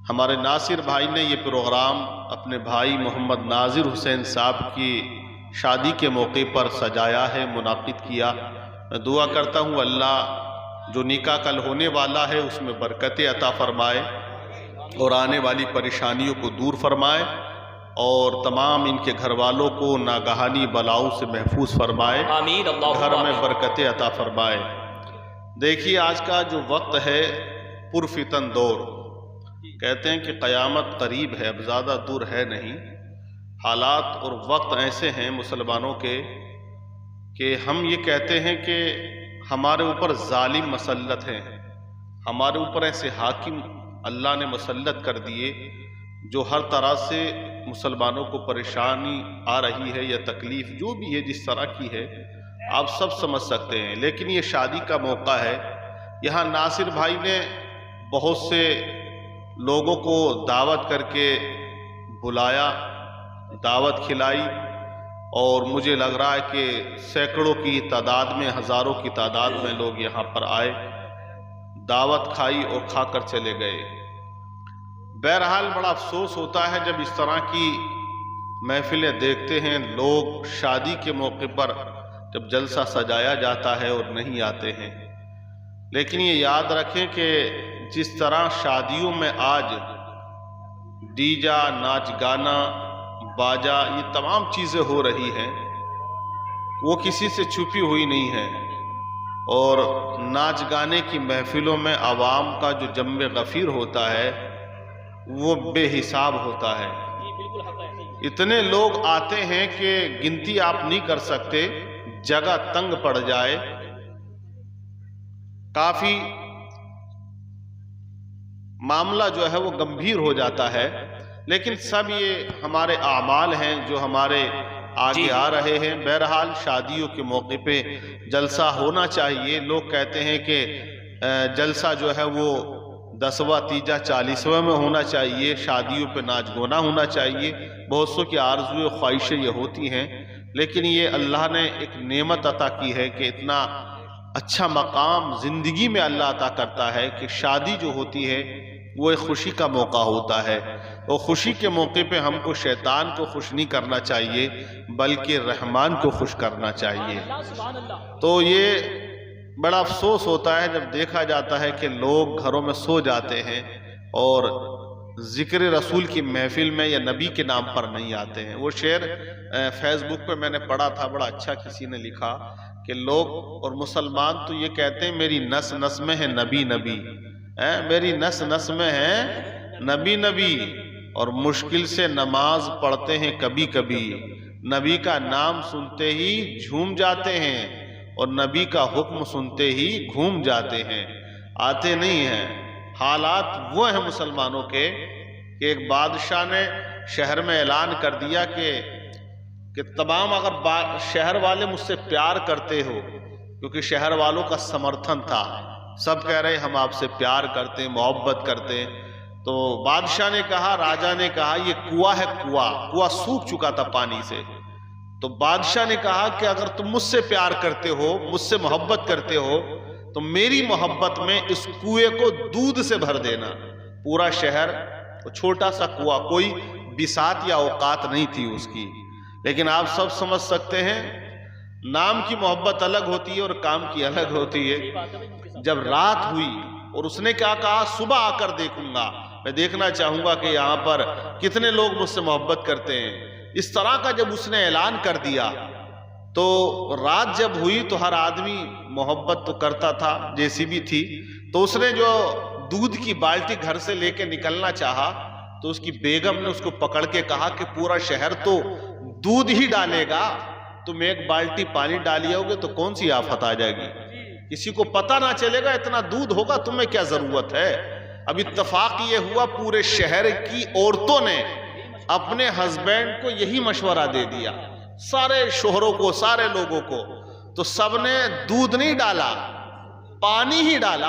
हमारे नासिर भाई ने ये प्रोग्राम अपने भाई मोहम्मद नाजिर हुसैन साहब की शादी के मौके पर सजाया है, मुनाकिद किया। मैं दुआ करता हूँ अल्लाह जो निकाह कल होने वाला है उसमें बरकतें अता फरमाए और आने वाली परेशानियों को दूर फरमाए और तमाम इनके घर वालों को नागहानी बलाओं से महफूज फरमाए, आमीन। घर में बरकतें अता फरमाए। देखिए आज का जो वक्त है पुरफितन दौर, कहते हैं कि क़यामत करीब है, अब ज़्यादा दूर है नहीं। हालात और वक्त ऐसे हैं मुसलमानों के कि हम ये कहते हैं कि हमारे ऊपर जालिम मसल्लत हैं, हमारे ऊपर ऐसे हाकिम अल्लाह ने मुसल्लत कर दिए जो हर तरह से मुसलमानों को परेशानी आ रही है या तकलीफ़ जो भी है जिस तरह की है आप सब समझ सकते हैं। लेकिन ये शादी का मौका है, यहाँ नासिर भाई ने बहुत से लोगों को दावत करके बुलाया, दावत खिलाई और मुझे लग रहा है कि सैकड़ों की तादाद में, हज़ारों की तादाद में लोग यहाँ पर आए, दावत खाई और खाकर चले गए। बहरहाल बड़ा अफसोस होता है जब इस तरह की महफिलें देखते हैं, लोग शादी के मौके पर जब जलसा सजाया जाता है और नहीं आते हैं। लेकिन ये याद रखें कि जिस तरह शादियों में आज डीजा, नाच गाना, बाजा, ये तमाम चीज़ें हो रही हैं वो किसी से छुपी हुई नहीं है। और नाच गाने की महफिलों में आवाम का जो जम्मे गफ़ीर होता है वो बेहिसाब होता है। इतने लोग आते हैं कि गिनती आप नहीं कर सकते, जगह तंग पड़ जाए, काफ़ी मामला जो है वो गंभीर हो जाता है। लेकिन सब ये हमारे आमाल हैं जो हमारे आगे आ रहे हैं। बहरहाल शादियों के मौके पे जलसा होना चाहिए। लोग कहते हैं कि जलसा जो है वो 10वां, 3, 40वां में होना चाहिए, शादियों पे नाच गाना होना चाहिए। बहुत सौ की आरज़ू ख्वाहिशें ये होती हैं, लेकिन ये अल्लाह ने एक नेमत अता की है कि इतना अच्छा मकाम ज़िंदगी में अल्लाह अता करता है कि शादी जो होती है वो एक खुशी का मौका होता है। और खुशी के मौके पे हमको शैतान को खुश नहीं करना चाहिए बल्कि रहमान को खुश करना चाहिए। तो ये बड़ा अफसोस होता है जब देखा जाता है कि लोग घरों में सो जाते हैं और ज़िक्र रसूल की महफिल में या नबी के नाम पर नहीं आते हैं। वो शेर फेसबुक पे मैंने पढ़ा था, बड़ा अच्छा किसी ने लिखा कि लोग और मुसलमान तो ये कहते हैं मेरी नस नस में है नबी नबी, मेरी नस नस में है नबी नबी, और मुश्किल से नमाज पढ़ते हैं कभी कभी, नबी का नाम सुनते ही झूम जाते हैं और नबी का हुक्म सुनते ही घूम जाते हैं, आते नहीं हैं। हालात वो हैं मुसलमानों के कि एक बादशाह ने शहर में ऐलान कर दिया कि तमाम अगर शहर वाले मुझसे प्यार करते हो, क्योंकि शहर वालों का समर्थन था, सब कह रहे हम आपसे प्यार करते हैं, मोहब्बत करते हैं। तो बादशाह ने कहा, राजा ने कहा ये कुआं है, कुआं सूख चुका था पानी से। तो बादशाह ने कहा कि अगर तुम मुझसे प्यार करते हो, मुझसे मोहब्बत करते हो तो मेरी मोहब्बत में इस कुएं को दूध से भर देना। पूरा शहर छोटा सा कुआं, कोई बिसात या औकात नहीं थी उसकी। लेकिन आप सब समझ सकते हैं नाम की मोहब्बत अलग होती है और काम की अलग होती है। जब रात हुई और उसने क्या कहा, सुबह आकर देखूंगा, मैं देखना चाहूंगा कि यहाँ पर कितने लोग मुझसे मोहब्बत करते हैं। इस तरह का जब उसने ऐलान कर दिया तो रात जब हुई तो हर आदमी मोहब्बत तो करता था जैसी भी थी। तो उसने जो दूध की बाल्टी घर से लेके निकलना चाहा तो उसकी बेगम ने उसको पकड़ के कहा कि पूरा शहर तो दूध ही डालेगा, तुम एक बाल्टी पानी डालियोगे तो कौन सी आफत आ जाएगी, किसी को पता ना चलेगा, इतना दूध होगा, तुम्हें क्या जरूरत है। अब इत्तेफाक ये हुआ पूरे शहर की औरतों ने अपने हस्बैंड को यही मशवरा दे दिया, सारे शोहरों को, सारे लोगों को। तो सबने दूध नहीं डाला, पानी ही डाला।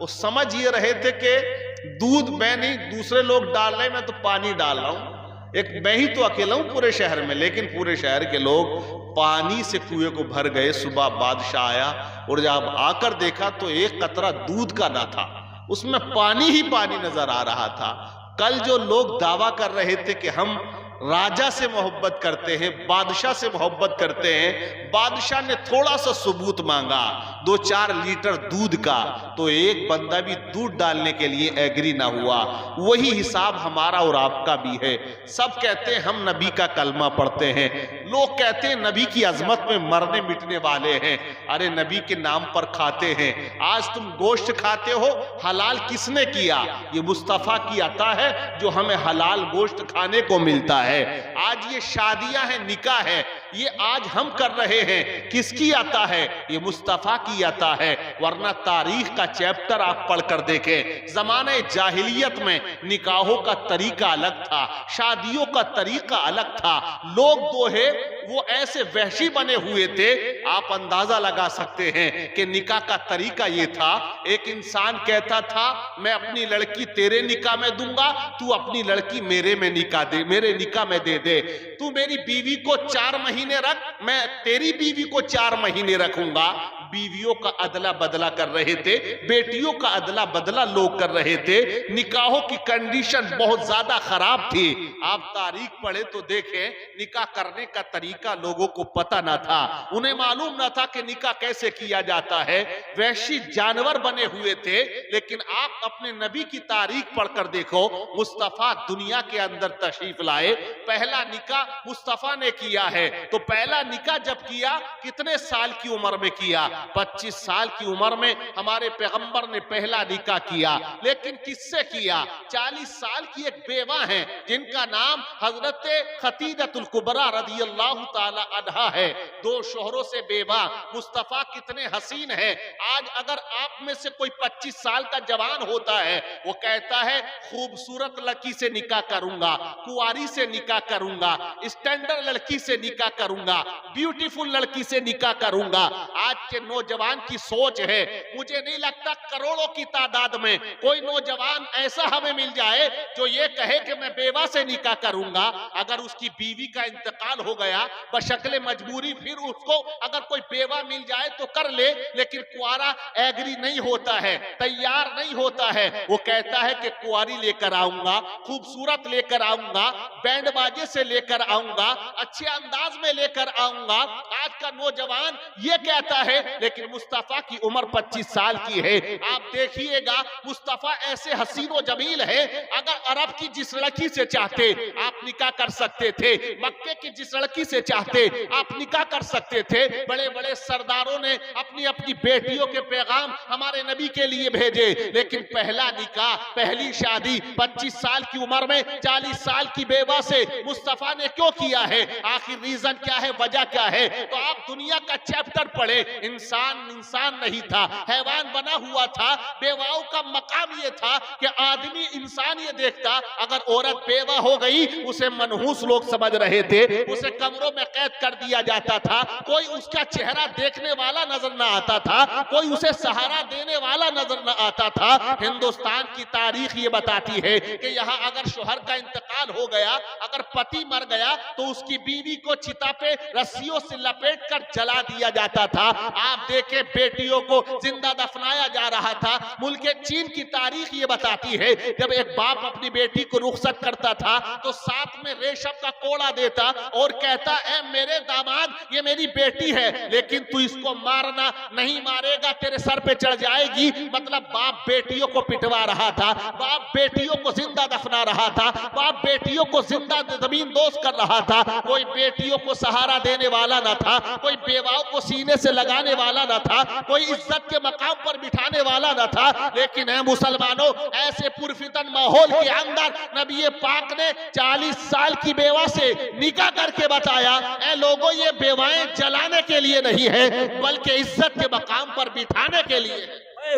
वो समझ ये रहे थे कि दूध मैं नहीं, दूसरे लोग डाल रहे, मैं तो पानी डाल रहा हूं, एक मैं ही तो अकेला हूं पूरे शहर में। लेकिन पूरे शहर के लोग पानी से कुएं को भर गए। सुबह बादशाह आया और जब आकर देखा तो एक कतरा दूध का ना था, उसमें पानी ही पानी नजर आ रहा था। कल जो लोग दावा कर रहे थे कि हम राजा से मोहब्बत करते हैं, बादशाह से मोहब्बत करते हैं, बादशाह ने थोड़ा सा सबूत मांगा 2-4 लीटर दूध का, तो एक बंदा भी दूध डालने के लिए एग्री ना हुआ। वही हिसाब हमारा और आपका भी है। सब कहते हैं हम नबी का कलमा पढ़ते हैं, लोग कहते हैं नबी की अजमत में मरने मिटने वाले हैं। अरे नबी के नाम पर खाते हैं। आज तुम गोश्त खाते हो, हलाल किसने किया? ये मुस्तफा की अता है जो हमें हलाल गोश्त खाने को मिलता है। आज ये शादियां हैं, निकाह है, ये आज हम कर रहे हैं, किसकी अता है? ये मुस्तफा की अता है। वरना तारीख का चैप्टर आप पढ़कर देखें, जमाने जाहिलियत में निकाहों का तरीका अलग था, शादियों का तरीका अलग था। लोग दोहे वो ऐसे वहशी बने हुए थे, आप अंदाजा लगा सकते हैं कि निकाह का तरीका ये था। एक इंसान कहता था मैं अपनी लड़की तेरे निकाह में दूंगा, तू अपनी लड़की मेरे निकाह में दे दे। तू मेरी बीवी को 4 महीने रख, मैं तेरी बीवी को 4 महीने रखूंगा। बीवियों का अदला बदला कर रहे थे, बेटियों का अदला बदला लोग कर रहे थे। निकाहों की कंडीशन बहुत ज्यादा खराब थी। आप तारीख पढ़े तो देखें, निकाह करने का तरीका लोगों को पता ना था, उन्हें मालूम ना था कि निकाह कैसे किया जाता है। वैशी जानवर बने हुए थे। लेकिन आप अपने नबी की तारीख पढ़कर देखो, मुस्तफा दुनिया के अंदर तशरीफ लाए, पहला निकाह मुस्तफा ने किया है। तो पहला निकाह जब किया, कितने साल की उम्र में किया? 25 साल की उम्र में हमारे पैगंबर ने पहला निकाह किया। लेकिन किससे किया? 40 साल की एक बेवा है जिनका नाम हजरत खतीजतुल कुबरा रदियल्लाहु ताला अन्हा है। 2 शोहरों से बेवा। मुस्तफा कितने हसीन है। आज अगर आप में से कोई 25 साल का जवान होता है, वो कहता है खूबसूरत लड़की से निकाह करूंगा, कुंवारी से निकाह करूंगा, स्टैंडर्ड लड़की से निकाह करूंगा, ब्यूटीफुल लड़की से निकाह करूंगा। आज के नौजवान की सोच है, मुझे नहीं लगता करोड़ों की तादाद में कोई नौजवान ऐसा हमें मिल जाए जो ये कहे कि मैं बेवा से निकाह करूंगा। अगर उसकी बीवी का इंतकाल हो गया बशक्ले मजबूरी, फिर उसको अगर कोई बेवा मिल जाए तो कर ले, लेकिन कुआरा एग्री नहीं होता है, तैयार नहीं होता है। वो कहता है कि कुआरी लेकर आऊंगा, खूबसूरत लेकर आऊंगा, बैंड बाजे से लेकर आऊंगा, अच्छे अंदाज में लेकर आऊंगा। आज का नौजवान ये कहता है, लेकिन मुस्तफा की उम्र 25 साल की है। आप देखिएगा, मुस्तफा ऐसे हसीनो जमील है, अगर अरब की जिस लड़की से चाहते आप निकाह कर सकते थे, मक्के की जिस लड़की से चाहते आप निकाह कर सकते थे। बड़े बड़े सरदारों ने अपनी अपनी बेटियों के पैगाम हमारे नबी के लिए भेजे, लेकिन पहला निकाह, पहली शादी 25 साल की उम्र में 40 साल की बेवा से मुस्तफा ने क्यों किया है? आखिर रीजन क्या है, वजह क्या है? तो आप दुनिया का चैप्टर पढ़े, इंसान नहीं था, हैवान बना हुआ था। बेवाओं का मकाम ये था कि आदमी इंसान ये देखता, अगर औरत बेवा हो गई उसे मनहूस लोग समझ रहे थे, उसे कमरों में कैद कर दिया जाता था, कोई उसका चेहरा देखने वाला नजर ना आता था, कोई उसे सहारा देने वाला नजर ना आता था। हिंदुस्तान की तारीख ये बताती है कि यहाँ अगर शोहर का इंतकाल हो गया, अगर पति मर गया, तो उसकी बीवी को चिता पे रस्सियों से लपेट कर जला दिया जाता था। आप देखें, बेटियों को जिंदा दफनाया जा रहा था। मुल्क चीन की तारीख ये बताती है, जब एक बाप अपनी बेटी को रुखसत करता था तो साथ में रेशम का कोड़ा देता और कहता है मेरे दामाद, ये मेरी बेटी है, लेकिन तू इसको मारना नहीं, मारेगा तेरे सर पे चढ़ जाएगी। मतलब बाप बेटियों को पिटवा रहा था, बाप बेटियों को जिंदा दफना रहा था, बाप बेटियों को जिंदा जमीन दोष कर रहा था। कोई बेटियों को सहारा देने वाला ना था, कोई बेवाओं को सीने से लगाने वाला ना था, कोई इज्जत के मकाम पर बिठाने वाला ना था। लेकिन है मुसलमानों, ऐसे पुरफितन माहौल के अंदर नबी पाक ने 40 साल की बेवा से निकाह करके बताया, ऐ लोगों, ये बेवाएं जलाने के लिए नहीं है, बल्कि इज्जत के मकाम पर बिठाने के लिए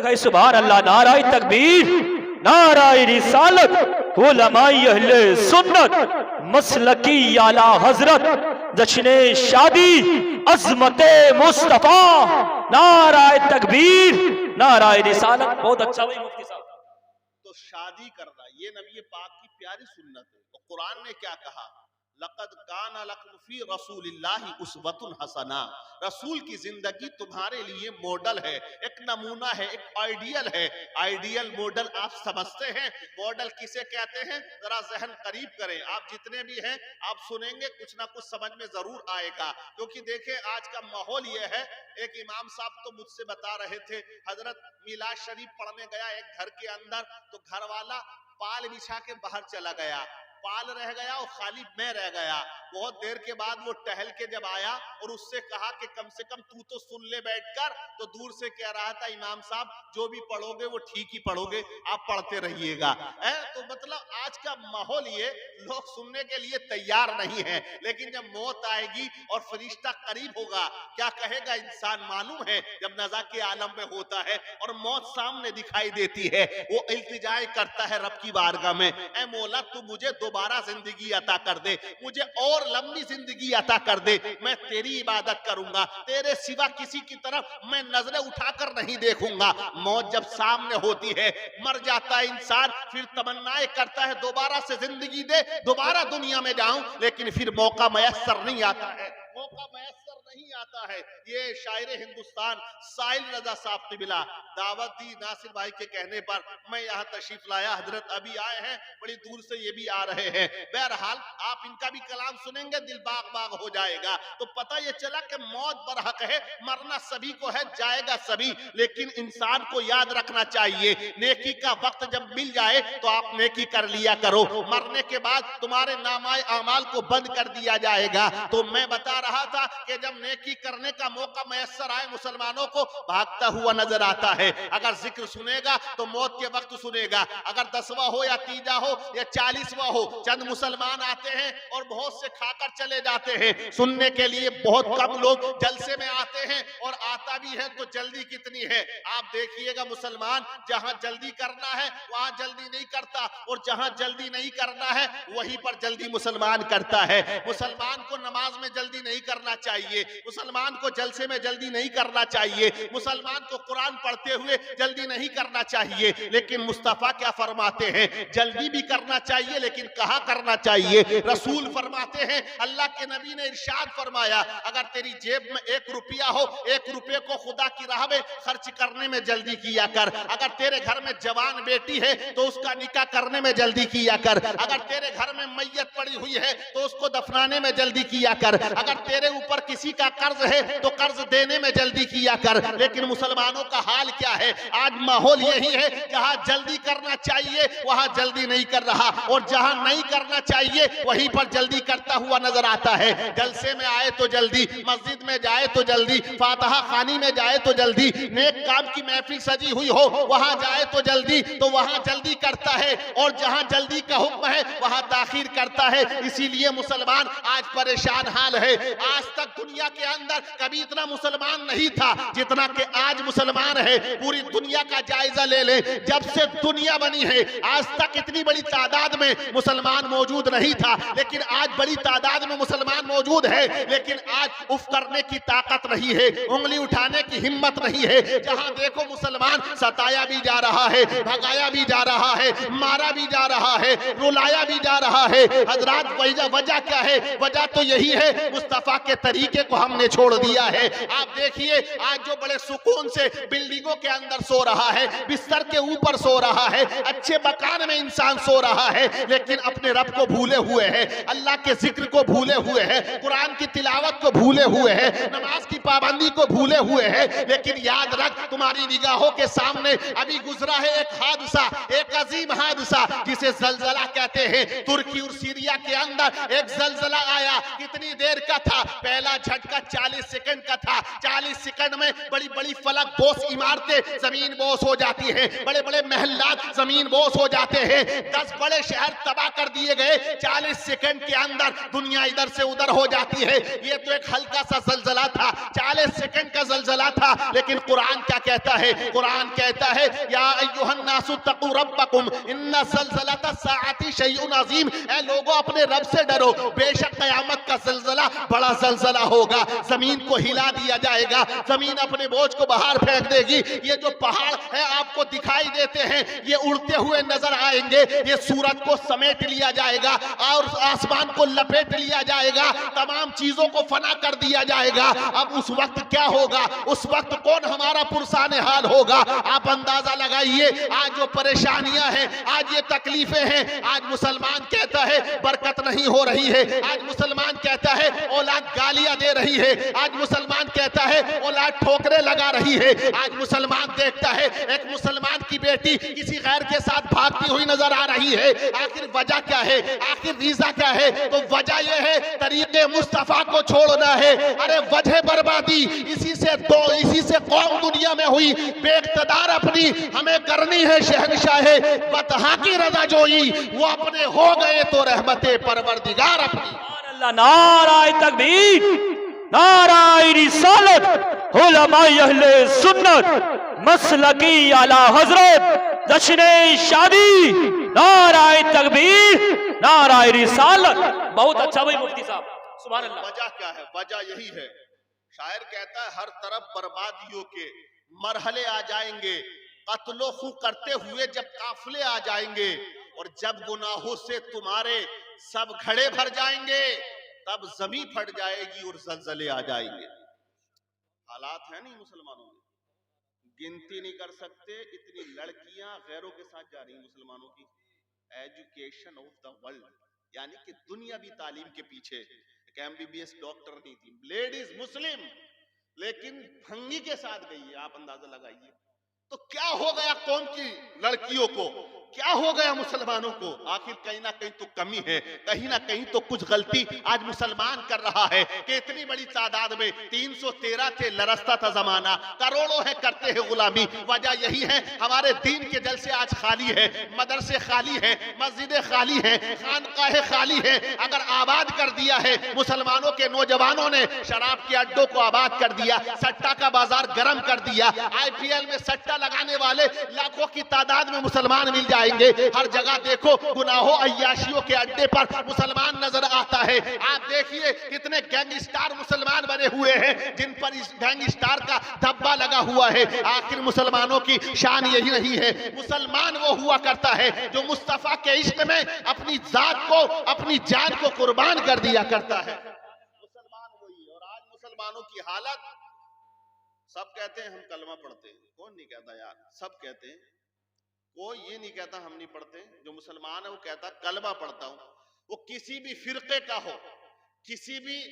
है। सुभान अल्लाह, नाराए तकबीर, नाराए रिसालत, उलमाए अहले सुन्नत, मसलकी आला हजरत, जश्ने शादी अज़मते मुस्तफा, नाराए तकबीर, नाराए रिसालत। बहुत अच्छा भाई मुफ्ती साहब। तो शादी करना ये नबी पाक की प्यारी सुन्नत है। और कुरान ने क्या कहा? लक़द काना लकुम फ़ी रसूलिल्लाहि उस्वतुन हसना, रसूल की जिंदगी तुम्हारे लिए मॉडल है, एक नमूना है, एक आइडियल है। आइडियल मॉडल आप समझते हैं? मॉडल किसे कहते हैं? जरा जहन करीब करें। आप जितने भी हैं आप सुनेंगे, कुछ ना कुछ समझ में जरूर आएगा। क्योंकि देखें आज का माहौल ये है, एक इमाम साहब तो मुझसे बता रहे थे, हजरत मिलाद शरीफ पढ़ने गया एक घर के अंदर, तो घर वाला पाल बिछा के बाहर चला गया, पाल रह गया और खाली मैं रह गया। बहुत देर के बाद वो टहल के जब आया और उससे कहा कि कम से कम तू तो सुन ले बैठकर, तो दूर से कह रहा था, इमाम साहब जो भी पढ़ोगे वो ठीक ही पढ़ोगे, आप पढ़ते रहिएगा। तो मतलब आज का माहौल ये, लोग सुनने के लिए तैयार नहीं है। लेकिन जब मौत आएगी और फरिश्ता करीब होगा, क्या कहेगा इंसान मालूम है? जब नज़ा के आलम में होता है और मौत सामने दिखाई देती है, वो इल्तिजाए करता है रब की बारगाह में, ऐ मौला तू मुझे दोबारा जिंदगी अता कर दे, मुझे और लंबी जिंदगी अता कर दे, मैं तेरी इबादत करूंगा, तेरे सिवा किसी की तरफ मैं नजरें उठाकर नहीं देखूंगा। मौत जब सामने होती है, मर जाता है इंसान, फिर तमन्नाएं करता है दोबारा से जिंदगी दे, दोबारा दुनिया में जाऊं, लेकिन फिर मौका मयस्सर नहीं आता है, मौका मयस्सर नहीं आता है। ये शायर हिंदुस्तान साहिल रजा साहब क़िबला दावत दी नासिर भाई के कहने पर मैं यहाँ तशरीफ लाया। हजरत अभी आए हैं, बड़ी दूर से ये भी आ रहे हैं। बहरहाल आप इनका भी कलाम सुनेंगे, दिल बाग बाग हो जाएगा। तो पता ये चला कि मौत बरहक है, मरना सभी को है, जाएगा सभी, लेकिन इंसान को याद रखना चाहिए, नेकी का वक्त जब मिल जाए तो आप नेकी कर लिया करो, मरने के बाद तुम्हारे नामाए आमाल को बंद कर दिया जाएगा। तो मैं बता रहा था कि जब नेकी करने का मौका मयस्सर आए, मुसलमानों को भागता हुआ नजर आता है। अगर जिक्र सुनेगा तो मौत के वक्त सुनेगा, अगर 10वां हो या 3 हो या 40वां हो, चंद मुसलमान आते हैं और बहुत से खाकर चले जाते हैं। सुनने के लिए बहुत कम लोग जलसे में आते हैं, और आता भी है तो जल्दी कितनी है। आप देखिएगा मुसलमान जहां जल्दी करना है वहां जल्दी नहीं करता, और जहां जल्दी नहीं करना है वहीं पर जल्दी मुसलमान करता है। मुसलमान को नमाज में जल्दी नहीं करना चाहिए, मुसलमान को जलसे में जल्दी नहीं करना चाहिए, मुसलमान को कुरान पढ़ते हुए जल्दी नहीं करना चाहिए। लेकिन मुस्तफा क्या फरमाते हैं? जल्दी भी करना चाहिए, लेकिन कहाँ करना चाहिए? रसूल फरमाते हैं, अल्लाह के नबी ने इरशाद फरमाया, अगर तेरी जेब में 1 रुपया हो, 1 रुपये को खुदा की राह में खर्च करने में जल्दी किया कर। अगर तेरे घर में जवान बेटी है तो उसका निकाह करने में जल्दी किया कर। अगर तेरे घर में मैयत पड़ी हुई है तो उसको दफनाने में जल्दी किया कर। अगर तेरे ऊपर किसी का कर्ज है तो कर्ज देने में जल्दी किया कर। लेकिन मुसलमानों का हाल क्या है? आज माहौल यही है, जहां जल्दी करना चाहिए वहां जल्दी नहीं कर रहा, और जहां नहीं करना चाहिए वहीं पर जल्दी करता हुआ नजर आता है। जलसे में आए तो जल्दी, मस्जिद में जाए तो जल्दी, फातिहा खानी में जाए तो जल्दी, नेक काम की महफिल सजी हुई हो वहां जाए तो जल्दी, तो वहां जल्दी करता है, और जहां जल्दी का हुक्म है वहां ताखीर करता है। इसीलिए मुसलमान आज परेशान हाल है। आज तक दुनिया के अंदर कभी इतना मुसलमान नहीं था जितना कि आज मुसलमान है। पूरी दुनिया का जायजा ले ले, जब से दुनिया बनी है आज तक इतनी बड़ी तादाद में मुसलमान मौजूद नहीं था, लेकिन आज बड़ी तादाद में मुसलमान मौजूद है। लेकिन आज उफ करने की ताकत नहीं है, उंगली उठाने की हिम्मत नहीं है। जहां देखो मुसलमान सताया भी जा रहा है, भगाया भी जा रहा है, मारा भी जा रहा है, रुलाया भी जा रहा है। हजरात वजह क्या है? वजह तो यही है, मुस्तफा के तरीके को हमने छोड़ दिया है। आप देखिए आज जो बड़े सुकून से बिल्डिंगों के अंदर सो रहा है, बिस्तर के ऊपर सो रहा है, अच्छे मकान में इंसान सो रहा है, लेकिन अपने रब को भूले हुए है, अल्लाह के जिक्र को भूले हुए है, कुरान की तिलावत को भूले हुए है, नमाज की पाबंदी को भूले हुए है। लेकिन याद रख, तुम्हारी निगाहों के सामने अभी गुजरा है एक हादसा, एक अजीम हादसा जिसे जलजला कहते हैं। तुर्की और सीरिया के अंदर एक जलजला आया, कितनी देर का था? पहला झटका 40 सेकंड का था। 40 सेकंड में बड़ी बड़ी फलक बोस इमारतें जमीन बोस हो जाती है, बड़े बड़े महल्लात जमीन बोस हो जाते हैं, 10 बड़े शहर तबाह कर दिए गए 40 सेकंड के अंदर। दुनिया इधर से उधर हो जाती है। ये तो एक हल्का सा जलजला था, 40 सेकंड का जलजला था। लेकिन कुरान क्या कहता है? कुरान कहता है, या अय्युहन नासु तक़ू रब्बकुम इन्ना ज़लज़लता साअति शैउन अज़ीम। ऐ लोगों, अपने रब से डरो, बेशक कयामत का जलजला बड़ा जलजला होगा। जमीन को हिला दिया जाएगा, जमीन अपने बोझ को बाहर फेंक देगी। ये जो पहाड़ है आपको दिखाई देते हैं, ये उड़ते हुए नजर आएंगे। ये सूरज को समेट लिया जाएगा और आसमान को लपेट लिया जाएगा, तमाम चीजों को फना कर दिया जाएगा। अब उस वक्त क्या होगा, उस वक्त कौन हमारा पुरसान हाल होगा, आप अंदाजा लगाइए। आज जो परेशानियां हैं, आज ये तकलीफें हैं, आज मुसलमान कहता है बरकत नहीं हो रही है, आज मुसलमान कहता है औलाद गालियां दे रही है, आज मुसलमान कहता है औलाद ठोकरे लगा रही है, आज मुसलमान देखता है एक मुसलमान की बेटी किसी गैर के साथ भागती हुई नजर आ रही है। आखिर वजह क्या है, आखिर रीज़ा क्या है? तो वजह यह है तरीके मुस्तफा को छोड़ना है। अरे वजह बर्बादी इसी से कौम दुनिया में हुई बेइख्तिदार अपनी हमें करनी है शहनशाह बतहा की रजा जोई, वो अपने हो गए तो रहमते परवरदिगार अपनी। अल्लाह, नाराए तकबीर, नाराए रिसालत, उलमाए अहले सुन्नत मसलकी आला हजरत जश्ने शादी, नाराए तकबीर, नाराए रिसालत। बहुत अच्छा भाई मुफ्ती साहब, सुभान अल्लाह। वजह क्या है? वजह यही है, शायर कहता है हर तरफ बर्बादियों के मरहले आ जाएंगे, कत्लो खू करते हुए जब काफिले आ जाएंगे, और जब गुनाहों से तुम्हारे सब घड़े भर जाएंगे, तब जमीन फट जाएगी और जलजले आ जाएंगे। हालात है नहीं मुसलमानों में, गिनती नहीं कर सकते इतनी लड़कियां गैरों के साथ जा रही मुसलमानों की। एजुकेशन ऑफ द वर्ल्ड, यानी कि दुनिया भी तालीम के पीछे। MBBS डॉक्टर नहीं थी, लेडीज मुस्लिम, लेकिन भंगी के साथ गई है। आप अंदाजा लगाइए तो क्या हो गया कौम की लड़कियों को, क्या हो गया मुसलमानों को? आखिर कहीं ना कहीं तो कमी है, कहीं ना कहीं तो कुछ गलती आज मुसलमान कर रहा है कि इतनी बड़ी तादाद में 313 थे, लरसता था जमाना, करोड़ों है करते हैं गुलामी। वजह यही है हमारे दीन के जलसे आज खाली है, मदरसे खाली है, मस्जिदें खाली है, खानकाहें खाली है। अगर आबाद कर दिया है मुसलमानों के नौजवानों ने, शराब के अड्डों को आबाद कर दिया, सट्टा का बाजार गर्म कर दिया, IPL में सट्टा लगाने वाले लाखों की तादाद में मुसलमान मिल जाएंगे। हर जगह देखो गुनाहों अय्याशियों के अड्डे पर मुसलमान नजर आता है। आप देखिए कितने गैंगस्टर मुसलमान बने हुए हैं जिन पर इस गैंगस्टर का धब्बा लगा हुआ है। आखिर मुसलमानों की शान यही नहीं है। मुसलमान वो हुआ करता है जो मुस्तफा के इश्क में अपनी जात को, अपनी जान को कुर्बान कर दिया करता है। मुसलमान वही। और आज मुसलमानों की हालत, सब कहते हैं हम कलमा पढ़ते हैं, कौन नहीं कहता यार, सब कहते हैं, कोई ये नहीं कहता हम नहीं पढ़ते। जो मुसलमान है वो कहता कलमा पढ़ता हूं। वो किसी भी फिरके का हो, किसी भी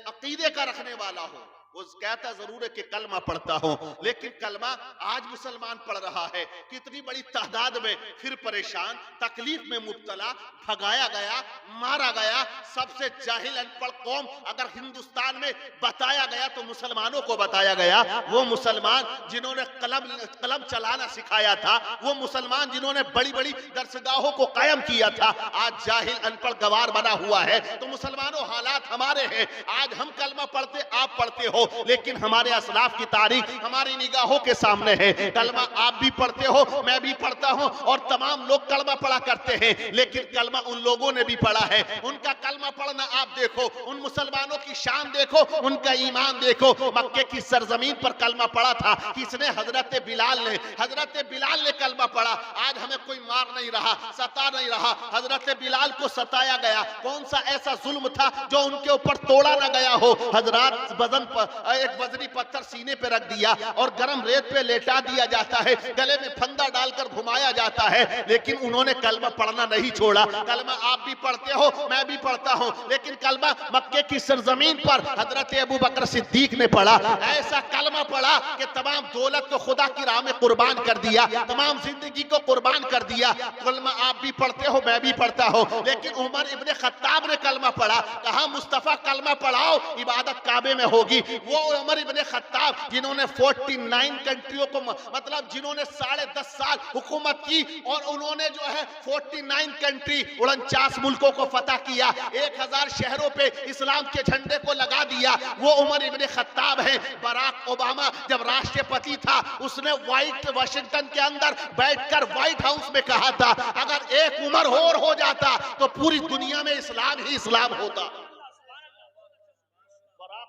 अकीदे का रखने वाला हो, वो कहता जरूर है कि कलमा पढ़ता हो, लेकिन कलमा आज मुसलमान पढ़ रहा है कितनी बड़ी तादाद में, फिर परेशान, तकलीफ में मुब्तला, भगाया गया, मारा गया। सबसे जाहिल अनपढ़ कौम अगर हिंदुस्तान में बताया गया तो मुसलमानों को बताया गया। वो मुसलमान जिन्होंने कलम चलाना सिखाया था, वो मुसलमान जिन्होंने बड़ी बड़ी दरसगाहों को कायम किया था, आज जाहिल अनपढ़ गवार बना हुआ है। तो मुसलमानों हालात हमारे हैं। आज हम कलमा पढ़ते, आप पढ़ते हो, लेकिन हमारे असलाफ की तारीख हमारी निगाहों के सामने है। कलमा आप भी पढ़ते हो, मैं भी पढ़ता हूं, और तमाम लोग कलमा पढ़ा करते हैं, लेकिन कलमा उन लोगों ने भी पढ़ा है। उनका कलमा पढ़ना आप देखो, उन मुसलमानों की शान देखो, उनका ईमान देखो। मक्के की सरजमीन पर कलमा पढ़ा था किसने? हजरत बिलाल ने। हजरत बिलाल ने कलमा पढ़ा। आज हमें कोई मार नहीं रहा, सता नहीं रहा। हजरत बिलाल को सताया गया। कौन सा ऐसा जुल्म था जो उनके ऊपर तोड़ा ना गया हो? हजरत वजन पर एक वजनी पत्थर सीने पे रख दिया और गर्म रेत पे लेटा दिया जाता है, गले में फंदा डालकर घुमाया जाता है, लेकिन उन्होंने कलमा पढ़ना नहीं छोड़ा। कलमा आप भी पढ़ते हो, मैं भी पढ़ता हूं, लेकिन कलमा मक्के की सरजमीन पर हजरत अबू बकर सिद्दीक ने पढ़ा। ऐसा कलमा पढ़ा कि तमाम दौलत को खुदा की राह में कुर्बान कर दिया, तमाम जिंदगी को कुर्बान कर दिया। कलमा आप भी पढ़ते हो, मैं भी पढ़ता हूं, लेकिन उमर इब्ने खत्ताब ने कलमा पढ़ा। कहा मुस्तफा कलमा पढ़ाओ, इबादत काबे में होगी। वो उमर इब्ने खत्ताब जिन्होंने 49 कंट्रियों को, मतलब जिन्होंने 10.5 साल हुकूमत की, और उन्होंने जो है 49 कंट्री 49 मुल्कों को फतह किया, 1000 शहरों पे इस्लाम के झंडे को लगा दिया, वो उमर इब्ने खत्ताब है। बराक ओबामा जब राष्ट्रपति था, उसने वाशिंगटन के अंदर बैठकर व्हाइट हाउस में कहा था, अगर एक उमर और हो जाता तो पूरी दुनिया में इस्लाम ही इस्लाम होता।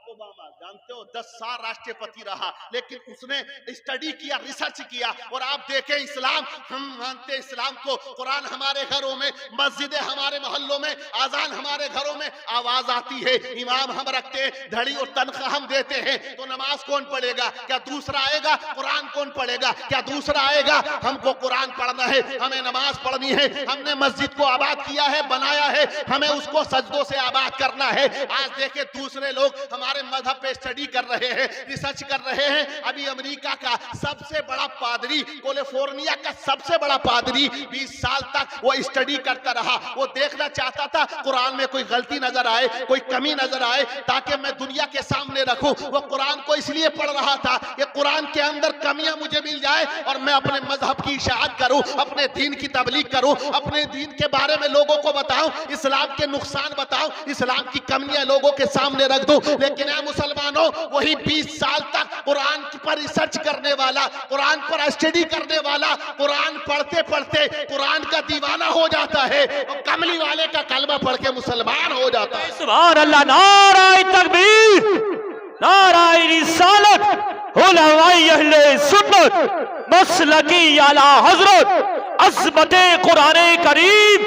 ओबामा जानते हो 10 साल राष्ट्रपति रहा, लेकिन उसने स्टडी किया, रिसर्च किया। और आप देखें इस्लाम, हम मानते इस्लाम को, कुरान हमारे घरों में, मस्जिदें हमारे मोहल्लों में, आजान हमारे घरों में आवाज आती है, इमाम हम रखते हैं, धड़ी और तनख्वाह हम देते हैं, तो नमाज कौन पढ़ेगा? क्या दूसरा आएगा? कुरान कौन पढ़ेगा? क्या दूसरा आएगा? हमको कुरान पढ़ना है, हमें नमाज पढ़नी है। हमने मस्जिद को आबाद किया है, बनाया है, हमें उसको सजदों से आबाद करना है। आज देखे दूसरे लोग हमारे मजहब पे स्टडी कर रहे हैं, रिसर्च कर रहे हैं। अभी अमेरिका का सबसे बड़ा पादरी, कैलिफोर्निया का सबसे बड़ा पादरी 20 साल तक वो स्टडी करता रहा। वो देखना चाहता था कुरान में कोई गलती नजर आए, कोई कमी नजर आए, ताकि मैं दुनिया के सामने रखूं। वो कुरान को इसलिए पढ़ रहा था कि कुरान के अंदर कमियां मुझे मिल जाए और मैं अपने मजहब की इशाअत करूं, अपने दीन की तबलीग करूं, अपने दीन के बारे में लोगों को बताऊं, इस्लाम के नुकसान बताऊं, इस्लाम की कमियां लोगों के सामने रख दूं। लेकिन ऐ मुसलमानों, वही 20 साल तक कुरान पर रिसर्च करने वाला, कुरान पर स्टडी करने वाला, कुरान पढ़ते पढ़ते कुरान का दीवाना हो जाता है और कमली वाले का कलमा पढ़ के मुसलमान हो जाता है। सुभान अल्लाह, नाराए तकबीर, नाराए रिसालत, उलमाए अहले सुन्नत, मसलकी आला हजरत, अज़मते कुरान करीम,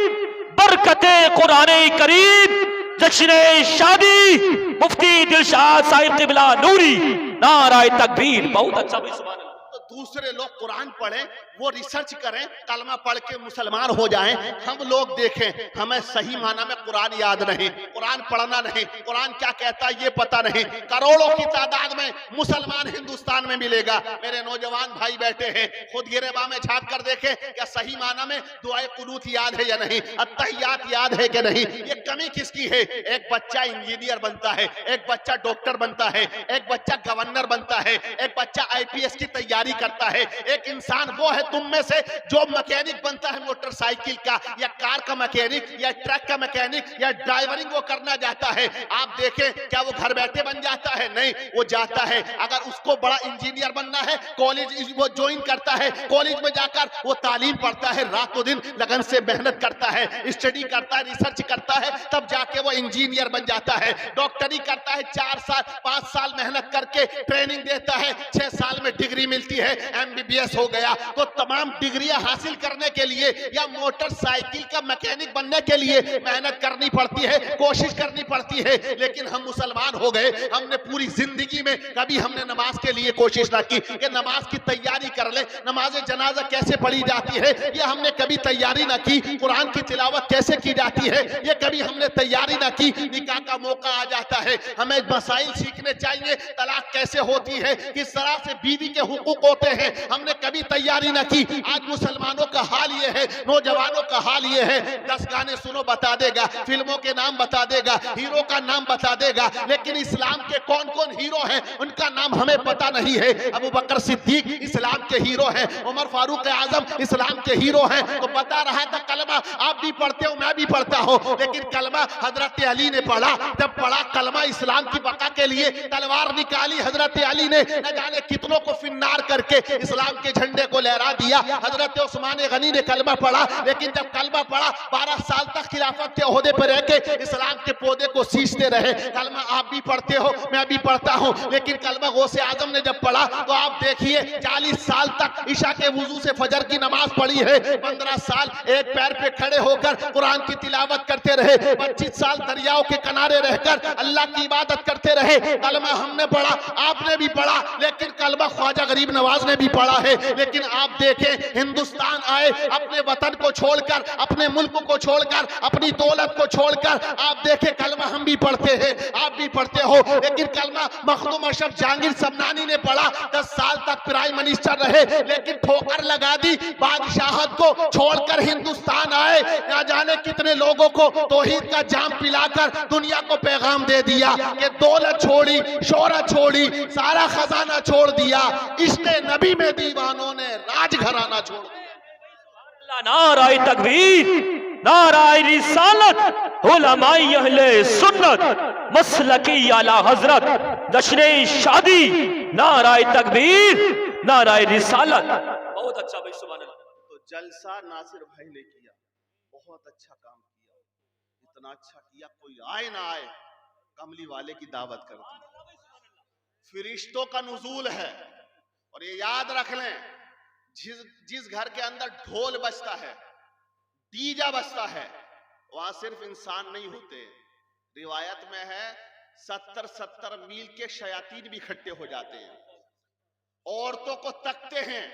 बरकते कुरान करीम, जश्न शादी मुफ्ती दिलशाद साहिब क़िबला नूरी, नाराए तकबीर। बहुत अच्छा भाई, सुभान अल्लाह। तो दूसरे लोग कुरान पढ़ें, वो रिसर्च करें, कलमा पढ़ के मुसलमान हो जाएं, हम लोग देखें, हमें सही माना में कुरान याद नहीं, कुरान पढ़ना नहीं, कुरान क्या कहता है ये पता नहीं। करोड़ों की तादाद में मुसलमान हिंदुस्तान में मिलेगा। मेरे नौजवान भाई बैठे हैं, खुद गिरेबा में झांक कर देखें, क्या सही माना में दुआए कुनूत याद है या नहीं, अत्तहियात याद है कि नहीं। ये कमी किसकी है? एक बच्चा इंजीनियर बनता है, एक बच्चा डॉक्टर बनता है, एक बच्चा गवर्नर बनता है, एक बच्चा IPS की तैयारी करता है, एक इंसान वो है तुम में से जो मैकेनिक बनता है, मोटरसाइकिल का या कार का मैकेनिक या ट्रक का मैकेनिक या ड्राइवरिंग वो करना जाता है। आप देखें, क्या वो घर बैठे बन जाता है? नहीं, वो जाता है। अगर उसको बड़ा इंजीनियर बनना है, कॉलेज वो ज्वाइन करता है, कॉलेज में जाकर वो तालीम पढ़ता है, रातों दिन लगन से मेहनत करता है, स्टडी करता है, रिसर्च करता है, तब जाके वो इंजीनियर बन जाता है। डॉक्टरी करता है, 4 साल 5 साल मेहनत करके ट्रेनिंग देता है, 6 साल में डिग्री मिलती है, MBBS हो गया। तो तमाम डिग्रियां हासिल करने के लिए या मोटरसाइकिल का मैकेनिक बनने के लिए मेहनत करनी पड़ती है, कोशिश करनी पड़ती है। लेकिन हम मुसलमान हो गए, हमने पूरी जिंदगी में कभी हमने नमाज के लिए कोशिश ना की कि नमाज की तैयारी कर ले, नमाज जनाजा कैसे पढ़ी जाती है ये हमने कभी तैयारी ना की, कुरान की तिलावत कैसे की जाती है ये कभी हमने तैयारी ना की। निकाह का मौका आ जाता है, हमें मसाइल सीखने चाहिए, तलाक कैसे होती है, किस तरह से बीवी के हुकूक होते हैं, हमने कभी तैयारी ना की। आज मुसलमानों का हाल ये है, नौजवानों का हाल ये है, 10 गाने सुनो बता देगा, फिल्मों के नाम बता देगा, हीरो का नाम बता देगा, लेकिन इस्लाम के कौन कौन हीरो हैं उनका नाम हमें पता नहीं है। अबू बकर सिद्दीक इस्लाम के हीरो हैं, उमर फारूक आजम इस्लाम के हीरो हैं। तो बता रहा था कलमा आप भी पढ़ते हो, मैं भी पढ़ता हूं, लेकिन कलमा हजरत अली ने पढ़ा। जब पढ़ा कलमा, इस्लाम की बका के लिए तलवार निकाली हजरत अली ने, न जाने कितनों को फिन्नार करके इस्लाम के झंडे को लहरा दिया। हजरत उस्मान गनी ने कलमा पढ़ा, लेकिन जब कलमा पढ़ा 12 साल तक खिलाफत के ओहदे पर रह के इस्लाम के पौधे को सींचते रहे। कलमा आप भी पढ़ते हो, मैं भी पढ़ता हूं, लेकिन कलमा गौसे आजम ने जब पढ़ा तो आप देखिए 40 साल तक ईशा के वुजू से फजर की नमाज पढ़ी है, 15 साल एक पैर पे खड़े होकर कुरान की तिलावत करते रहे, 25 साल दरियाओं के किनारे रहकर अल्लाह की इबादत करते रहे। कलमा हमने पढ़ा, आपने भी पढ़ा, लेकिन कलमा ख्वाजा गरीब नवाज ने भी पढ़ा है। लेकिन आप देखें, हिंदुस्तान आए, अपने वतन को छोड़कर, अपने मुल्क को छोड़कर, अपनी दौलत को छोड़कर, आप देखें कलमा हम भी पढ़ते हैं, आप भी पढ़ते हो, लेकिन कलमा मखदूम अशरफ जहांगीर सबनानी ने पढ़ा, 10 साल तक प्राइम मिनिस्टर रहे, लेकिन ठोकर लगा दी, बादशाहत को छोड़कर हिंदुस्तान आए, ना जाने कितने लोगों को तौहीद का जाम पिलाकर दुनिया को पैगाम दे दिया कि दौलत छोड़ी, शोहरत छोड़ी, सारा खजाना छोड़ दिया, इश्क़े नबी में दीवानों ने राज घराना छोड़ दिया। नाराए तकबीर, नाराए रिसालत, उलमाए अहले सुन्नत, मसलकी आला हजरत, जश्न शादी, नाराए तकबीर, नाराए रिसालत। बहुत अच्छा भाई, सुभान अल्लाह। तो जलसा नासिर भाई ने किया, बहुत अच्छा काम किया, इतना अच्छा किया कोई आए ना आए कमली वाले की दावत कर दी। फरिश्तों का नुज़ूल है। और ये याद रख लें, जिस घर के अंदर ढोल बजता है, डीजा बजता है, वहां सिर्फ इंसान नहीं होते। रिवायत में है 70-70 मील के शयातीन भी इकट्ठे हो जाते हैं, औरतों को तकते हैं,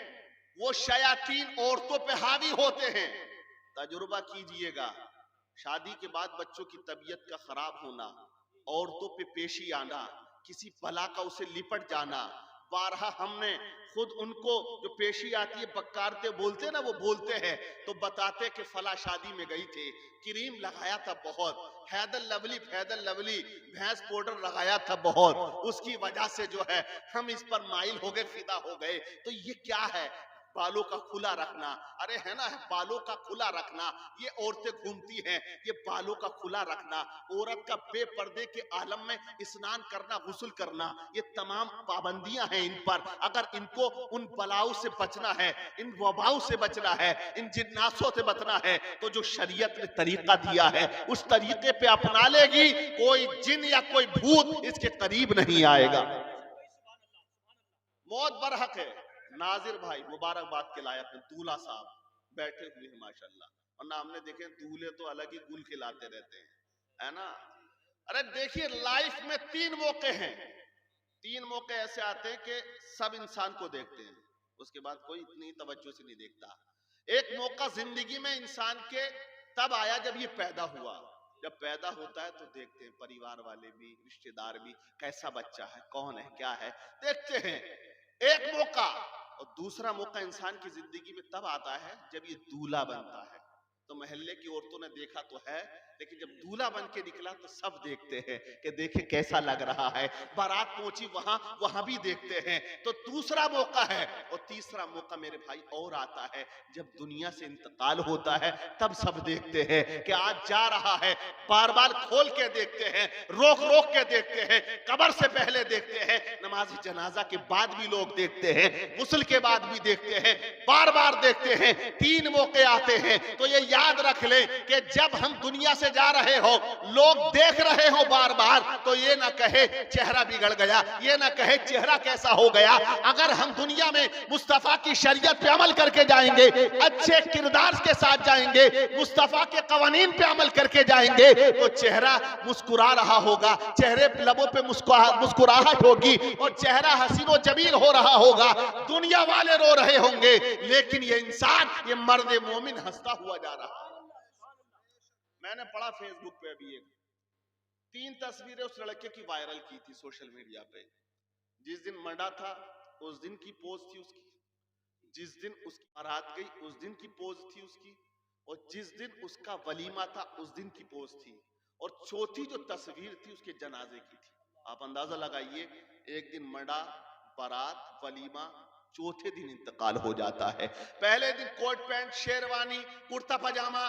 वो शयातीन औरतों पे हावी होते हैं। तजुर्बा कीजिएगा, शादी के बाद बच्चों की तबीयत का खराब होना, औरतों पे पेशी आना, किसी बला का उसे लिपट जाना। बारहा हमने खुद उनको जो पेशी आती है बक्कारते बोलते ना, वो बोलते हैं तो बताते कि फला शादी में गई थी, क्रीम लगाया था बहुत, फैदल लवली भैंस पाउडर लगाया था बहुत, उसकी वजह से जो है हम इस पर माइल हो गए, फिदा हो गए। तो ये क्या है? बालों का खुला रखना। अरे है ना, बालों का खुला रखना। ये औरतें घूमती हैं, ये बालों का खुला रखना, औरत का बेपर्दे के आलम में स्नान करना, गुस्ल करना, ये तमाम पाबंदियां हैं इन पर। अगर इनको उन बलाओं से बचना है, इन वबाओं से बचना है, इन जिन्नासों से बचना है, तो जो शरीयत ने तरीका दिया है उस तरीके पे अपना लेगी, कोई जिन या कोई भूत इसके करीब नहीं आएगा। मौत बरहक है। नाजिर भाई मुबारकबाद के लायक है, दूल्हा साहब बैठे हुए हैं माशाल्लाह, और ना हमने देखे दूल्हे तो अलग ही गुल खिलाते रहते हैं, है ना। अरे देखिए, लाइफ में 3 मौके हैं, 3 मौके ऐसे आते हैं कि सब इंसान को देखते हैं, उसके बाद कोई इतनी तवज्जो से नहीं देखता। एक मौका जिंदगी में इंसान के तब आया जब ये पैदा हुआ। जब पैदा होता है तो देखते हैं, परिवार वाले भी, रिश्तेदार भी, कैसा बच्चा है, कौन है, क्या है, देखते हैं। एक मौका। और दूसरा मौका इंसान की जिंदगी में तब आता है जब ये दूल्हा बनता है। तो मोहल्ले की औरतों ने देखा तो है, लेकिन जब दूल्हा बन के निकला तो सब देखते हैं कि देखे कैसा लग रहा है। बारात पहुंची वहां भी देखते हैं। तो दूसरा मौका है। और तीसरा मौका मेरे भाई और आता है, जब दुनिया से इंतकाल होता है तब सब देखते हैं कि आज जा रहा है। बार बार खोल के देखते हैं, रोक रोक के देखते हैं, कब्र से पहले देखते हैं, नमाज जनाजा के बाद भी लोग देखते हैं, गुस्ल के बाद भी देखते हैं, बार बार देखते हैं। 3 मौके आते हैं। तो ये याद रख ले कि जब हम दुनिया से जा रहे हो, लोग देख रहे हो बार बार, तो ये ना कहे चेहरा बिगड़ गया, ये ना कहे चेहरा कैसा हो गया। अगर हम दुनिया में मुस्तफा की शरीयत पे अमल करके जाएंगे, अच्छे किरदार के साथ जाएंगे, मुस्तफा के कवानीन पे अमल करके जाएंगे, तो चेहरा मुस्कुरा रहा होगा, चेहरे लबों पे मुस्कुराहट होगी, और चेहरा हसीनो जमील हो रहा होगा। दुनिया वाले रो रहे होंगे, लेकिन ये इंसान, ये मर्द मोमिन हंसता हुआ जा रहा है। मैंने पढ़ा फेसबुक पे अभी 3 तस्वीरें उस लड़के की वायरल की थी सोशल मीडिया पे। जिस दिन मर्डा था उस दिन की पोज थी उसकी, जिस दिन उसकी बारात गई उस दिन की पोज थी उसकी, और जिस दिन उसका वलीमा था उस दिन की पोज थी, और चौथी जो तस्वीर थी उसके जनाजे की थी। आप अंदाजा लगाइए, एक दिन मर्डा, बारात, वलीमा, चौथे दिन इंतकाल हो जाता है। पहले दिन कोट पैंट, शेरवानी, कुर्ता पजामा,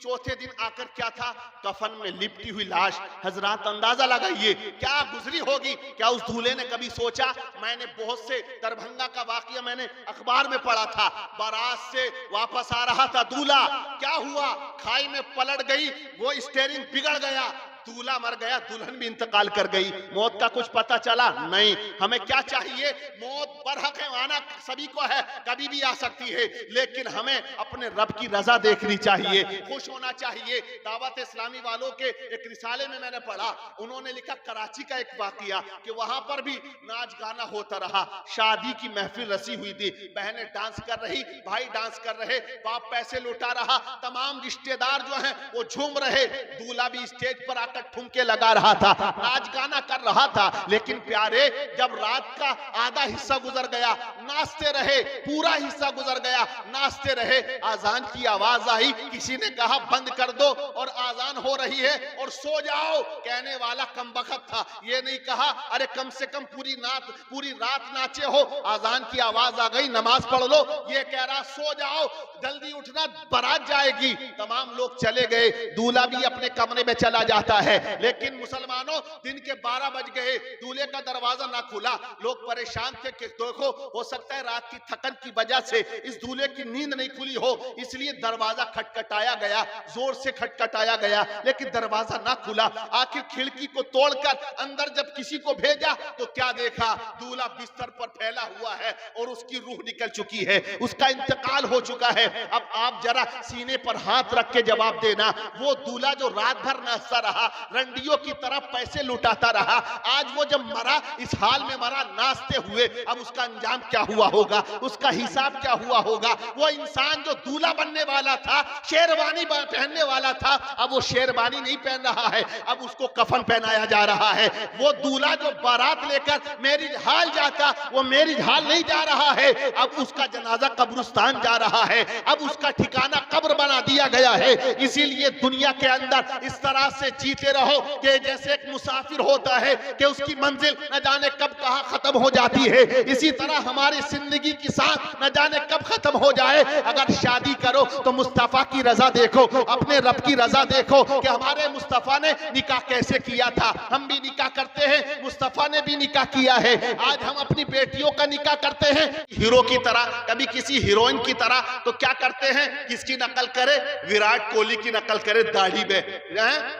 चौथे दिन आकर क्या था? कफन में लिपटी हुई लाश। हजरात अंदाजा लगाइए क्या गुजरी होगी। क्या उस दूल्हे ने कभी सोचा? मैंने बहुत से दरभंगा का वाकया मैंने अखबार में पढ़ा था, बारात से वापस आ रहा था दूल्हा, क्या हुआ? खाई में पलट गई, वो स्टीयरिंग बिगड़ गया, दूल्हा मर गया, दुल्हन भी इंतकाल कर गई। मौत का कुछ पता चला नहीं। हमें क्या चाहिए? मौत बरहक है, आना सभी को है, कभी भी आ सकती है, लेकिन हमें अपने रब की रजा देखनी चाहिए, खुश होना चाहिए। दावत इस्लामी वालों के एक रिसाले में मैंने पढ़ा, उन्होंने लिखा कराची का एक वाकया कि वहां पर भी नाच गाना होता रहा, शादी की महफिल रसी हुई थी, बहनें डांस कर रही, भाई डांस कर रहे, बाप पैसे लुटा रहा, तमाम रिश्तेदार जो हैं वो झूम रहे, दूल्हा भी स्टेज पर ठुमके लगा रहा था, नाच गाना कर रहा था। लेकिन प्यारे, जब रात का आधा हिस्सा गुजर गया, नाचते रहे, पूरा हिस्सा गुजर गया, नाचते रहे, आजान की आवाज आई, किसी ने कहा बंद कर दो और आजान हो रही है और सो जाओ। कहने वाला कमबख्त था, ये नहीं कहा अरे कम से कम पूरी रात नाचे हो, आजान की आवाज आ गई, नमाज पढ़ लो। ये कह रहा सो जाओ, जल्दी उठना, बारात जाएगी। तमाम लोग चले गए, दूल्हा भी अपने कमरे में चला जाता है। लेकिन मुसलमानों, दिन के 12 बज गए, दूल्हे का दरवाजा ना खुला, लोग परेशान थे कि देखो हो सकता है रात की थकन की वजह से इस दूल्हे की नींद नहीं खुली हो, इसलिए दरवाजा खटखटाया गया, जोर से खटखटाया गया, लेकिन दरवाजा ना खुला। आखिर खिड़की को तोड़कर अंदर जब किसी को भेजा तो क्या देखा, दूल्हा बिस्तर पर फैला हुआ है और उसकी रूह निकल चुकी है, उसका इंतकाल हो चुका है। अब आप जरा सीने पर हाथ रख के जवाब देना, वो दूल्हा जो रात भर नाचता रहा, रंडियों की तरह पैसे लुटाता रहा, आज वो जब मरा इस हाल में मरा नाचते हुए, अब उसका अंजाम क्या हुआ होगा, उसका हिसाब क्या हुआ होगा। वो इंसान जो दूल्हा बनने वाला था, शेरवानी पहनने वाला था, अब वो शेरवानी नहीं पहन रहा है, अब उसको कफन पहनाया जा रहा है। वो दूल्हा जो बारात लेकर मैरिज हाल जाता, वो मैरिज हाल नहीं जा रहा है, अब उसका जनाजा कब्रिस्तान जा रहा है, अब उसका ठिकाना कब्र बना दिया गया है। इसीलिए दुनिया के अंदर इस तरह से जीते रहो कि जैसे एक मुसाफिर होता है कि उसकी मंजिल न जाने कब कहां खत्म हो जाती है, इसी तरह हमारी जिंदगी की सांस न जाने कब खत्म हो जाए। अगर शादी करो तो मुस्तफा की रजा देखो, अपने रब की रजा देखो कि हमारे मुस्तफा ने निकाह कैसे किया था। हम भी निकाह करते हैं, मुस्तफा ने भी निकाह किया है। आज हम अपनी बेटियों का निकाह करते हैं हीरो की तरह, कभी किसी हीरोइन की तरह, तो क्या करते हैं, किसकी नकल करे, विराट कोहली की नकल करे दाढ़ी में,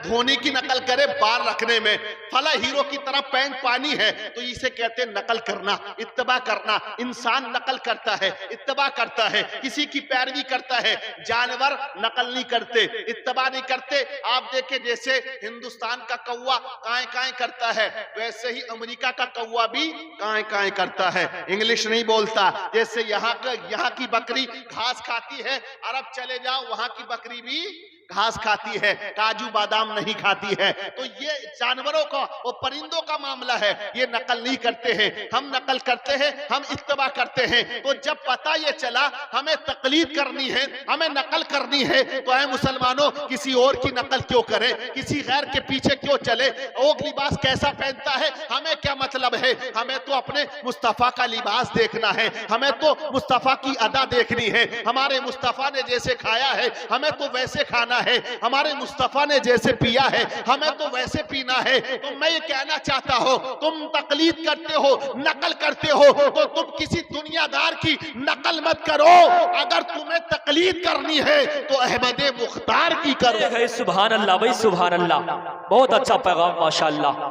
धोनी की नकल करे बाल रखने में, फला हीरो की तरह पैंट पानी है, तो इसे कहते हैं नकल करना, इत्तबा करना। इंसान नकल करता है, इत्तबा करता है, किसी की पैरवी करता है। जानवर नकल नहीं करते, इत्तबा नहीं करते। आप देखें जैसे हिंदुस्तान का कौवा काए काए करता है, वैसे ही अमेरिका का कौवा भी काए काए करता है, इंग्लिश नहीं बोलता। जैसे यहाँ की बकरी घास खाती है, अरब चले जाओ वहां की बकरी भी घास खाती है, काजू बादाम नहीं खाती है। तो ये जानवरों का और परिंदों का मामला है, ये नकल नहीं करते हैं, हम नकल करते हैं, हम इत्तबा करते हैं। तो जब पता ये चला हमें तकलीद करनी है, हमें नकल करनी है, तो है मुसलमानों किसी और की नकल क्यों करें, किसी गैर के पीछे क्यों चले। वो लिबास कैसा पहनता है हमें क्या मतलब है, हमें तो अपने मुस्तफा का लिबास देखना है, हमें तो मुस्तफा की अदा देखनी है। हमारे मुस्तफा ने जैसे खाया है हमें तो वैसे खाना है, हमारे मुस्तफा ने जैसे पिया है हमें तो वैसे पीना है। तो मैं ये कहना चाहता हूं, तुम तकलीद करते हो, नकल करते हो, तो तुम किसी दुनियादार की नकल मत करो। अगर तुम्हें तकलीद करनी है तो अहमद मुख्तार की करो। सुभान अल्लाह भाई, सुभान अल्लाह, बहुत अच्छा पैगाम माशाअल्लाह।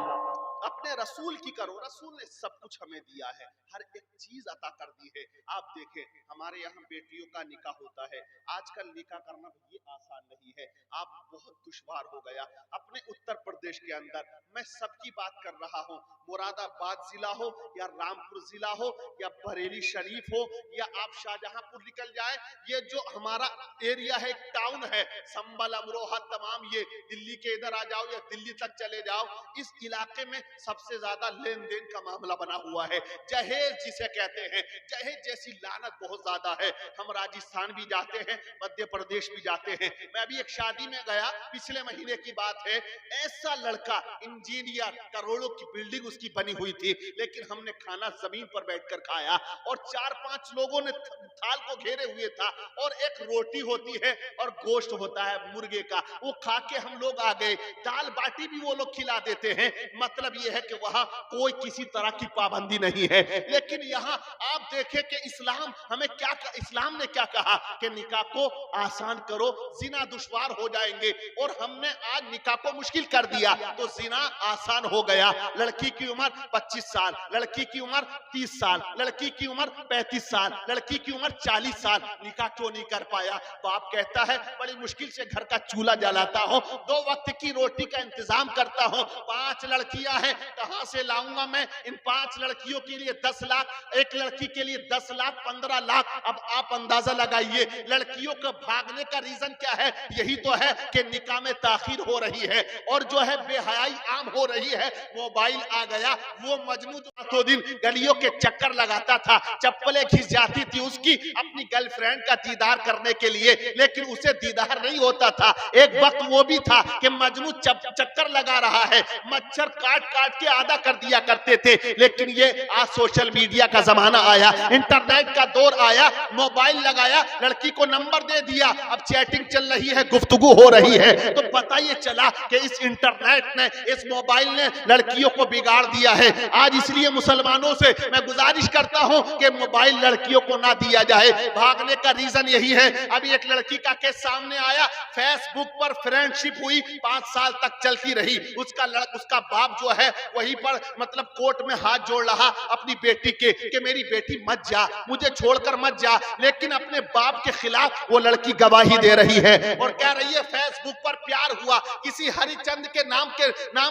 अपने रसूल की करो, रसूल ने सब कुछ हमें दिया है, हर एक चीज अता कर दी है। आप देखें हमारे यहाँ बेटियों का निकाह होता है, आजकल निकाह करना भी आसान नहीं है, आप बहुत दुश्वार हो गया। अपने उत्तर प्रदेश के अंदर मैं सबकी बात कर रहा हूँ, मुरादाबाद जिला हो या रामपुर जिला हो या बरेली शरीफ हो या आप शाहजहांपुर निकल जाए, ये जो हमारा एरिया है, टाउन है, संबल अमरोहा तमाम, ये दिल्ली के इधर आ जाओ या दिल्ली तक चले जाओ, इस इलाके में सबसे ज्यादा लेन देन का मामला बना हुआ है। जहेज जिसे कहते हैं, जहेज जैसी लानत बहुत ज्यादा है। हम राजस्थान भी जाते हैं, मध्य प्रदेश भी जाते हैं। मैं अभी एक शादी में गया, पिछले महीने की बात है, ऐसा लड़का इंजीनियर, करोड़ों की बिल्डिंग उसकी बनी हुई थी, लेकिन हमने खाना जमीन पर बैठकर खाया और 4-5 लोगों ने थाल को घेरे हुए था और एक रोटी होती है और गोश्त होता है मुर्गे का, वो खा के हम लोग आ गए। दाल बाटी भी वो लोग खिला देते हैं, मतलब ये है कि वहां कोई किसी तरह की पाबंदी नहीं है। लेकिन यहाँ आप देखें कि इस्लाम हमें क्या, इस्लाम ने क्या कहा कि निकाह को आसान करो, जिना दुश्वार हो जाएंगे, और हमने आज निकाह को मुश्किल कर दिया तो जिना आसान हो गया। लड़की की उम्र 25 साल, लड़की की उम्र 30 साल, लड़की की उम्र 35 साल, लड़की की उम्र 40 साल, निकाह क्यों नहीं कर पाया। बाप कहता है बड़ी मुश्किल से घर का चूल्हा जलाता हूं, 2 वक्त की रोटी का इंतजाम करता हूं, 5 लड़कियां हैं, कहां से लाऊंगा मैं इन 5 लड़कियों के लिए 10 लाख, एक लड़की के लिए 10 लाख, 15 लाख। अब आप अंदाजा लगाइए लड़कियों को भागने का रीजन क्या है, यही तो है कि निकाह में ताखीर हो रही है और जो है बेहयाई आम आम हो रही है, मोबाइल आ गया। वो मजनू तो दिन गलियों के चक्कर लगाता था, चप्पलें घिस जाती थी उसकी अपनी गर्लफ्रेंड का दीदार करने के लिए, लेकिन उसे दीदार नहीं होता था। एक वक्त वो भी था कि मजनू चक्कर लगा रहा है, मच्छर काट काट के आधा कर दिया करते थे। लेकिन ये आज सोशल मीडिया का जमाना आया, इंटरनेट का दौर आया, मोबाइल लगाया, लड़की को नंबर दे दिया, अब चैटिंग चल रही है, गुफ्तगू हो रही है। तो पता ये चला कि इस इंटरनेट ने, इस मोबाइल ने लड़कियों को बिगाड़ दिया है। आज इसलिए मुसलमानों से मैं गुजारिश करता हूं कि मोबाइल लड़कियों को ना दिया जाए। भागने का रीजन यही है। अभी एक लड़की का केस सामने आया, फेसबुक पर फ्रेंडशिप हुई, 5 साल तक चलती रही। उसका बाप जो है वहीं पर मतलब कोर्ट में हाथ जोड़ रहा अपनी बेटी के कि मेरी बेटी मत जा, मुझे छोड़कर मत जा। लेकिन अपने बाप के खिलाफ वो लड़की गवाही दे रही है और कह रही है फेसबुक पर प्यार हुआ, किसी हरिचंद के नाम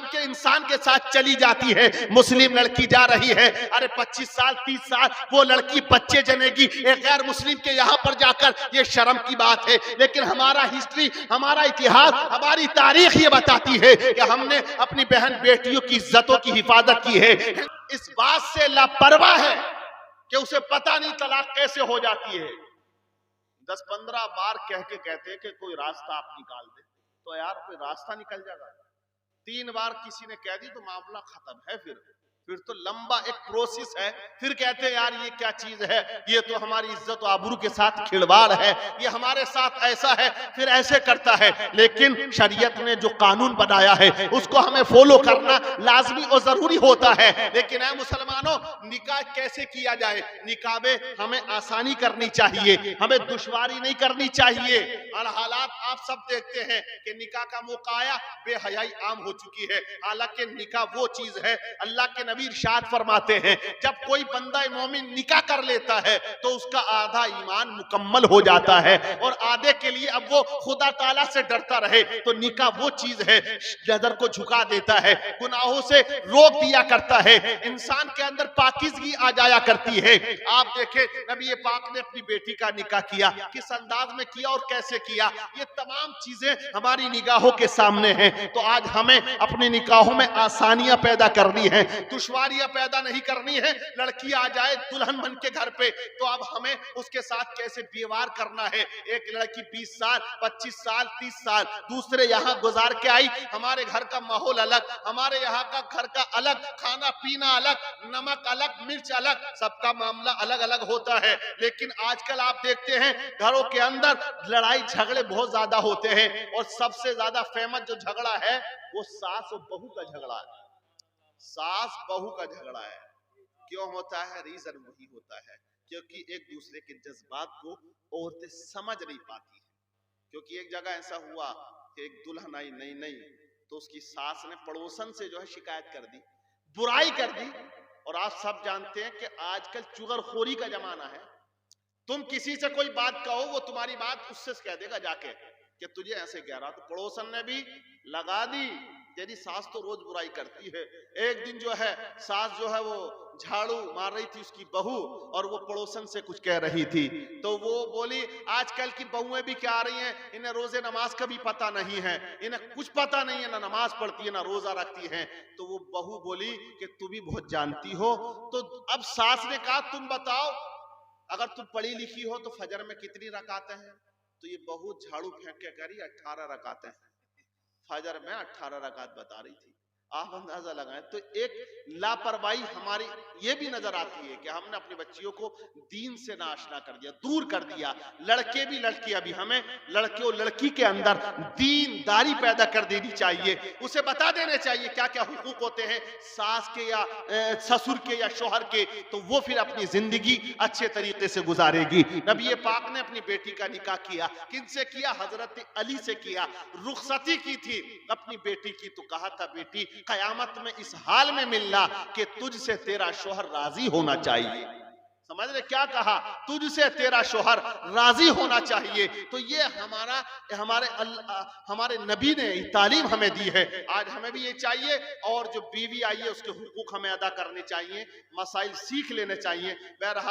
के इंसान के साथ चली जाती है, मुस्लिम लड़की जा रही है। अरे 25 साल 30 साल वो लड़की बच्चे जनेगी एक गैर मुस्लिम के यहाँ पर जाकर, ये शर्म की बात है। लेकिन हमारा हिस्ट्री, हमारा इतिहास, हमारी तारीख ये बताती है कि हमने अपनी बहन बेटियों की इज्जतों की हिफाजत की है। इस बात से लापरवाह है कि उसे पता नहीं तलाक कैसे हो जाती है। 10-15 बार कह के कहते हैं कि कोई रास्ता आप निकाल दे, तो यार कोई रास्ता निकल जाएगा। 3 बार किसी ने कह दी तो मामला खत्म है। फिर तो लंबा एक प्रोसेस है। फिर कहते हैं यार ये क्या चीज है, ये तो हमारी इज्जत और आबरू के साथ खिलवाड़ है, ये हमारे साथ ऐसा है, फिर ऐसे करता है। लेकिन शरीयत ने जो कानून बनाया है उसको हमें फॉलो करना लाजमी और जरूरी होता है। लेकिन ऐ मुसलमानों, निकाह कैसे किया जाए? निकाह में हमें आसानी करनी चाहिए, हमें दुश्वारी नहीं करनी चाहिए। और हालात आप सब देखते हैं कि निकाह का मौका आया, बेहयाई आम हो चुकी है। हालांकि निकाह वो चीज है, अल्लाह के नबी इरशाद फरमाते हैं जब कोई बंदा मोमिन निकाह कर लेता है तो उसका आधा ईमान मुकम्मल हो जाता है और आधे के लिए अब वो खुदा ताला से डरता रहे। तो निकाह वो चीज है, नजर को झुका देता है, गुनाहों से रोक दिया करता है, इंसान के अंदर पाकीज़गी आ जाया करती है। आप देखें नबी पाक ने अपनी बेटी का निकाह किया, किस अंदाज में किया और कैसे किया, ये तमाम चीजें हमारी निगाहों के सामने हैं। तो आज हमें अपनी निकाहों में आसानियां पैदा करनी है, दुश्वारियां पैदा नहीं करनी है। लड़की आ जाए दुल्हन बन के घर पे तो अब हमें उसके साथ कैसे व्यवहार करना है। एक लड़की 20 साल 25 साल 30 साल दूसरे यहाँ गुजार के आई, हमारे घर का माहौल अलग, हमारे यहाँ का घर का अलग, खाना पीना अलग, नमक अलग, मिर्च अलग, सबका मामला अलग अलग होता है। लेकिन आजकल आप देखते हैं घरों के अंदर लड़ाई झगड़े बहुत ज्यादा होते हैं और सबसे ज्यादा फेमस जो झगड़ा है वो सास और बहू का झगड़ा है। सास बहू का झगड़ा है। क्यों होता है? रीजन वही होता है क्योंकि एक दूसरे के जज्बात को औरतें समझ नहीं पाती है। क्योंकि एक जगह ऐसा हुआ कि एक दुल्हन आई नई तो उसकी सास ने पड़ोसन से जो है शिकायत कर दी, बुराई कर दी। और आप सब जानते हैं कि आजकल चुगलखोरी का जमाना है। तुम किसी से कोई बात कहो वो तुम्हारी बात उससे कह देगा जाके कि तुझे ऐसे कह रहा। तो पड़ोसन ने भी लगा दी, तेरी सास तो रोज बुराई करती है। एक दिन जो है सास जो है वो झाड़ू मार रही थी उसकी बहू और वो पड़ोसन से कुछ कह रही थी। तो वो बोली आजकल की बहुएं भी क्या आ रही हैं, इन्हें रोजे नमाज का भी पता नहीं है, इन्हें कुछ पता नहीं है, ना नमाज पढ़ती है ना रोजा रखती है। तो वो बहू बोली कि तू भी बहुत जानती हो। तो अब सास ने कहा तुम बताओ अगर तुम पढ़ी लिखी हो तो फजर में कितनी रकातें हैं? तो ये बहू झाड़ू फेंक के करी 18 रकातें। फजर में 18 रकात बता रही थी। आप अंदाजा लगाएं तो एक लापरवाही हमारी ये भी नजर आती है कि हमने अपनी बच्चियों को दीन से नाआशना कर दिया, दूर कर दिया। लड़के भी लड़कियां भी, हमें लड़के और लड़की के अंदर दीनदारी पैदा कर देनी चाहिए। उसे बता देने चाहिए क्या क्या हुकूक होते हैं सास के या ससुर के या शोहर के, तो वो फिर अपनी जिंदगी अच्छे तरीके से गुजारेगी। नबी पाक ने अपनी बेटी का निकाह किया, किनसे किया? हजरत अली से किया। रुखसती की थी अपनी बेटी की तो कहा था बेटी कयामत में इस हाल में मिलना कि तुझसे तेरा शोहर राजी होना चाहिए। समझ रहे क्या कहा? तुझसे तेरा शोहर राजी होना चाहिए। तो ये हमारे नबी ने तालीम हमें दी है। आज हमें भी ये चाहिए और जो बीवी आई है उसके हुकूक हमें अदा करने चाहिए, मसाइल सीख लेने चाहिए। बहरहाल